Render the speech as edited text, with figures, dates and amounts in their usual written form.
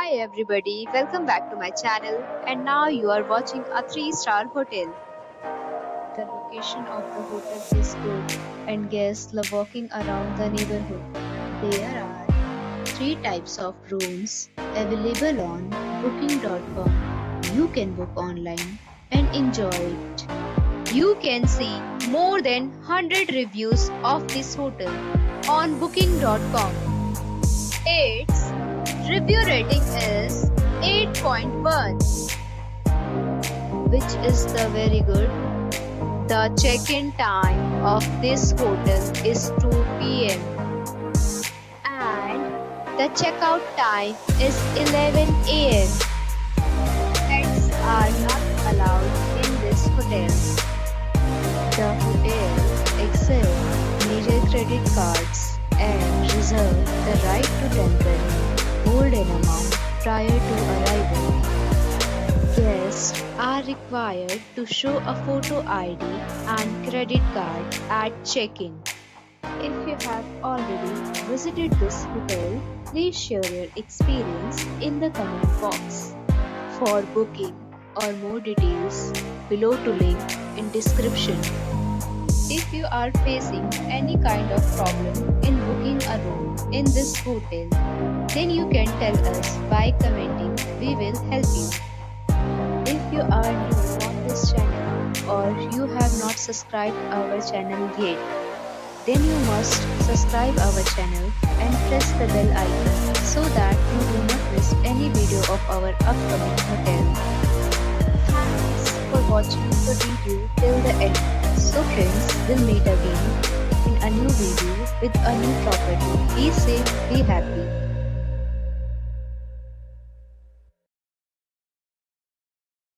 Hi everybody, welcome back to my channel and now you are watching a 3-star hotel. The location of the hotel is good and guests love walking around the neighborhood. There are 3 types of rooms available on booking.com. You can book online and enjoy it. You can see more than 100 reviews of this hotel on booking.com. Its review rating is 8.1, which is the very good. The check-in time of this hotel is 2 p.m. and the checkout time is 11 a.m. Pets are not allowed in this hotel. The hotel accepts major credit cards and reserve the right to temporarily hold an amount prior to arrival. Guests are required to show a photo ID and credit card at check-in. If you have already visited this hotel, please share your experience in the comment box. For booking or more details, below to link in description. If you are facing any kind of problem in booking a room in this hotel, then you can tell us by commenting. We will help you. If you are new on this channel or you have not subscribed our channel yet, then you must subscribe our channel and press the bell icon so that you do not miss any video of our upcoming hotel. Thanks for watching the video till the end. So friends, we'll meet again in a new video with a new property. Be safe, be happy.